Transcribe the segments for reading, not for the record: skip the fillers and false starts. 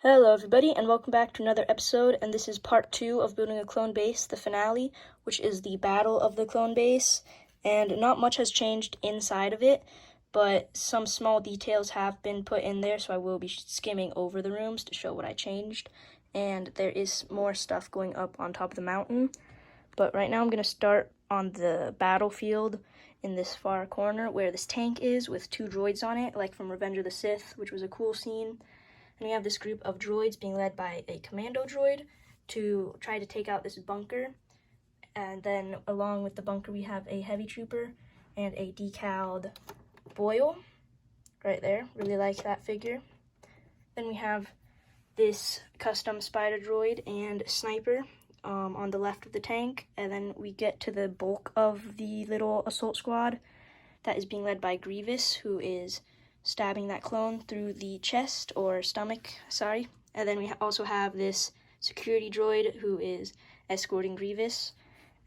Hello everybody and welcome back to another episode, and this is part 2 of building a clone base, the finale, which is the battle of the clone base. And not much has changed inside of it, but some small details have been put in there, so I will be skimming over the rooms to show what I changed. And there is more stuff going up on top of the mountain, but right now I'm going to start on the battlefield in this far corner where this tank is with 2 droids on it, like from Revenge of the Sith, which was a cool scene. And we have this group of droids being led by a commando droid to try to take out this bunker. And then along with the bunker, we have a heavy trooper and a decaled Boyle right there. Really like that figure. Then we have this custom spider droid and sniper on the left of the tank. And then we get to the bulk of the little assault squad that is being led by Grievous, who is stabbing that clone through the chest or stomach, sorry. And then we also have this security droid who is escorting Grievous,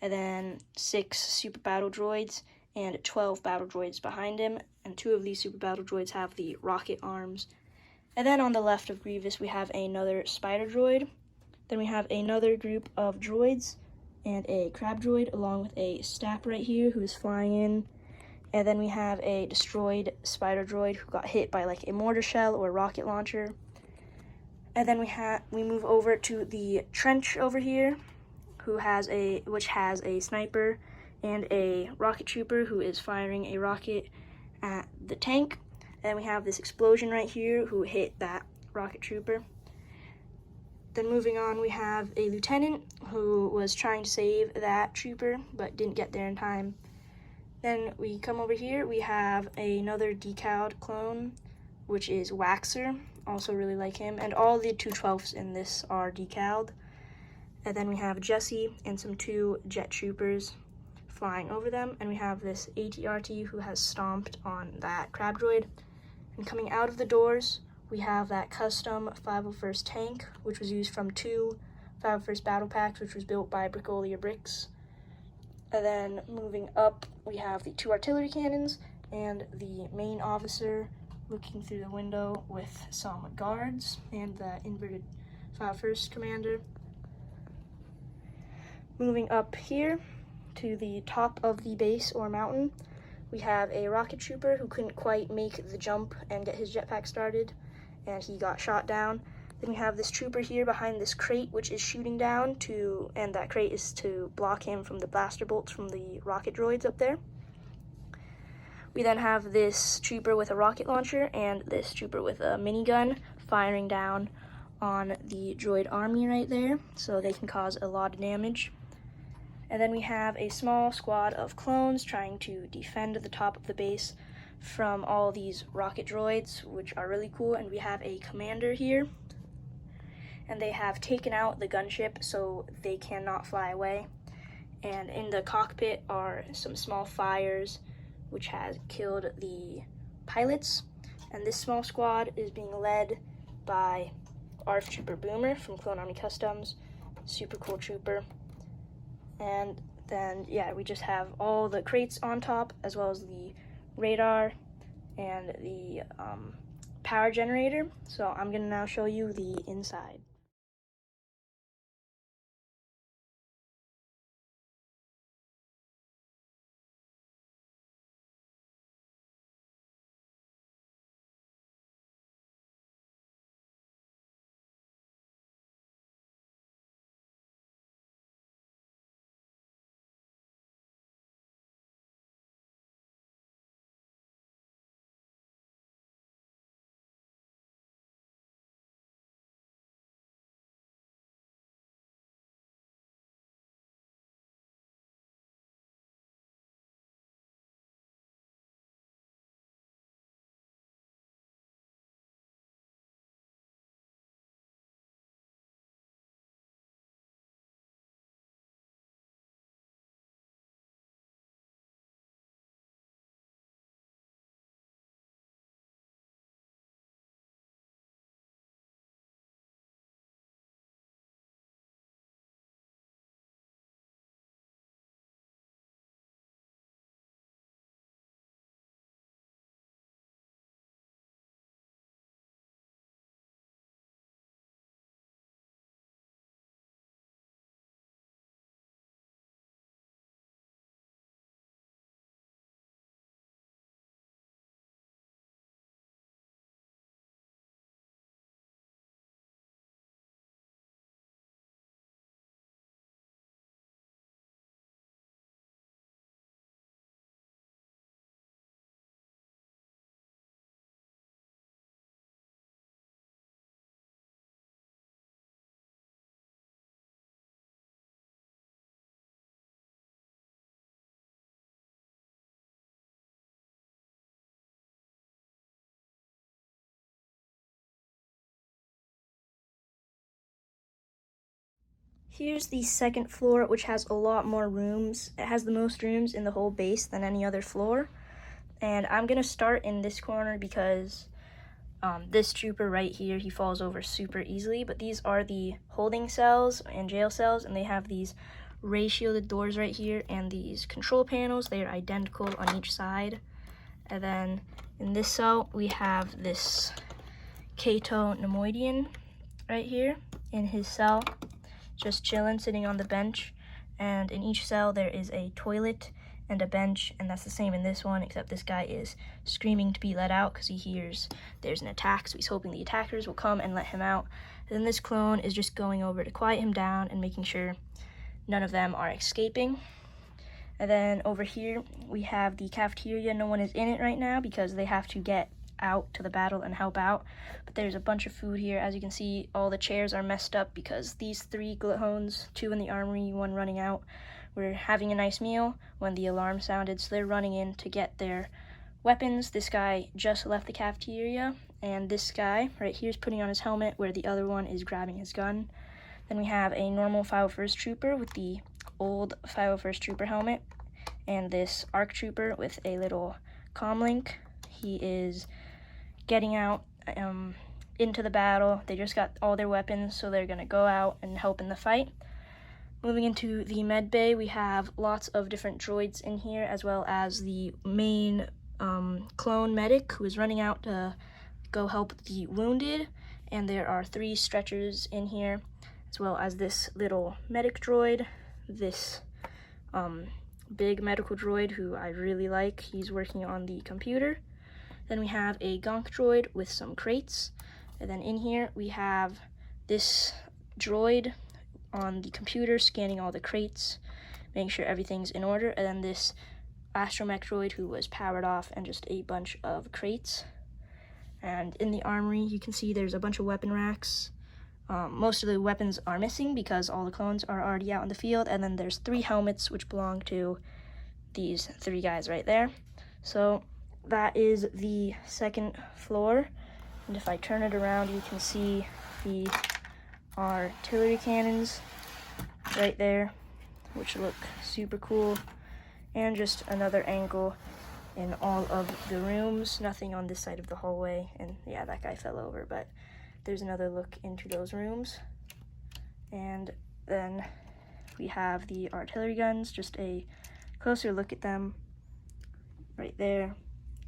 and then 6 super battle droids and 12 battle droids behind him, and 2 of these super battle droids have the rocket arms. And then on the left of Grievous we have another spider droid. Then we have another group of droids and a crab droid along with a stap right here who is flying in. And then we have a destroyed spider droid who got hit by like a mortar shell or rocket launcher. And then we move over to the trench over here, which has a sniper and a rocket trooper who is firing a rocket at the tank. And we have this explosion right here who hit that rocket trooper. Then moving on, we have a lieutenant who was trying to save that trooper but didn't get there in time. Then we come over here, we have another decaled clone, which is Waxer. Also really like him. And all the 212s in this are decaled. And then we have Jesse and some 2 jet troopers flying over them. And we have this AT-RT who has stomped on that crab droid. And coming out of the doors, we have that custom 501st tank, which was used from 2 501st battle packs, which was built by Brickolia Bricks. And then moving up, we have the 2 artillery cannons and the main officer looking through the window with some guards and the inverted 501st commander. Moving up here to the top of the base or mountain, we have a rocket trooper who couldn't quite make the jump and get his jetpack started, and he got shot down. Then we have this trooper here behind this crate, which is shooting down and that crate is to block him from the blaster bolts from the rocket droids up there. We then have this trooper with a rocket launcher and this trooper with a minigun firing down on the droid army right there, so they can cause a lot of damage. And then we have a small squad of clones trying to defend the top of the base from all these rocket droids, which are really cool. And we have a commander here, and they have taken out the gunship so they cannot fly away. And in the cockpit are some small fires which has killed the pilots. And this small squad is being led by ARF Trooper Boomer from Clone Army Customs. Super cool trooper. And then, yeah, we just have all the crates on top, as well as the radar and the power generator. So I'm gonna now show you the inside. Here's the second floor, which has a lot more rooms. It has the most rooms in the whole base than any other floor. And I'm gonna start in this corner because this trooper right here, he falls over super easily. But these are the holding cells and jail cells, and they have these ray shielded doors right here and these control panels. They are identical on each side. And then in this cell, we have this Cato Neimoidian right here in his cell, just chilling, sitting on the bench. And in each cell, there is a toilet and a bench, and that's the same in this one, except this guy is screaming to be let out because he hears there's an attack, so he's hoping the attackers will come and let him out. And then this clone is just going over to quiet him down and making sure none of them are escaping. And then over here, we have the cafeteria. No one is in it right now because they have to get out to the battle and help out. But there's a bunch of food here. As you can see, all the chairs are messed up because these 3 G'hones, 2 in the armory, 1 running out, were having a nice meal when the alarm sounded, so they're running in to get their weapons. This guy just left the cafeteria, and this guy right here is putting on his helmet where the other one is grabbing his gun. Then we have a normal 501st Trooper with the old 501st Trooper helmet, and this ARC Trooper with a little comlink. He is getting out into the battle. They just got all their weapons, so they're gonna go out and help in the fight. Moving into the med bay, we have lots of different droids in here, as well as the main clone medic who is running out to go help the wounded. And there are 3 stretchers in here, as well as this little medic droid, this big medical droid who I really like. He's working on the computer. Then we have a gonk droid with some crates. And then in here we have this droid on the computer scanning all the crates, making sure everything's in order. And then this astromech droid who was powered off, and just a bunch of crates. And in the armory, you can see there's a bunch of weapon racks. Most of the weapons are missing because all the clones are already out in the field. And then there's 3 helmets which belong to these 3 guys right there. So that is the second floor. And if I turn it around, you can see the artillery cannons right there, which look super cool. And just another angle in all of the rooms. Nothing on this side of the hallway. And yeah, that guy fell over, but there's another look into those rooms. And then we have the artillery guns, just a closer look at them right there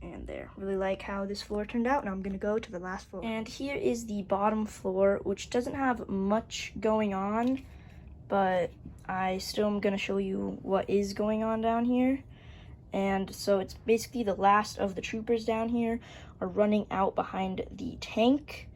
and there. Really like how this floor turned out. Now I'm gonna go to the last floor. And here is the bottom floor, which doesn't have much going on, but I still am gonna show you what is going on down here. And so it's basically the last of the troopers down here are running out behind the tank,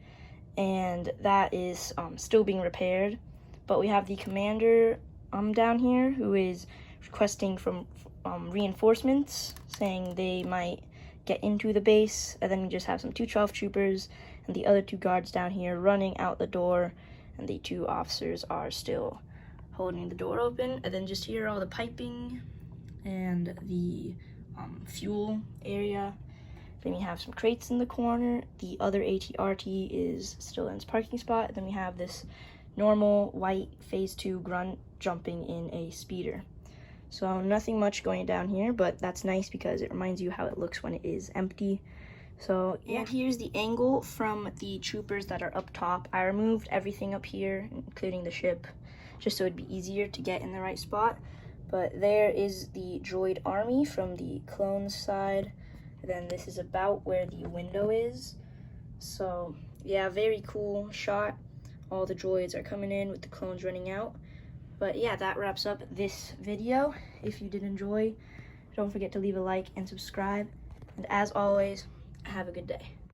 and that is still being repaired. But we have the commander down here who is requesting from reinforcements, saying they might get into the base. And then we just have some 212 troopers and the other 2 guards down here running out the door, and the 2 officers are still holding the door open. And then just here all the piping and the fuel area. Then we have some crates in the corner. The other AT-RT is still in its parking spot. And then we have this normal white phase 2 grunt jumping in a speeder. So nothing much going down here, but that's nice because it reminds you how it looks when it is empty. So yeah, and here's the angle from the troopers that are up top. I removed everything up here, including the ship, just so it'd be easier to get in the right spot. But there is the droid army from the clone side. And then this is about where the window is. So yeah, very cool shot. All the droids are coming in with the clones running out. But yeah, that wraps up this video. If you did enjoy, don't forget to leave a like and subscribe. And as always, have a good day.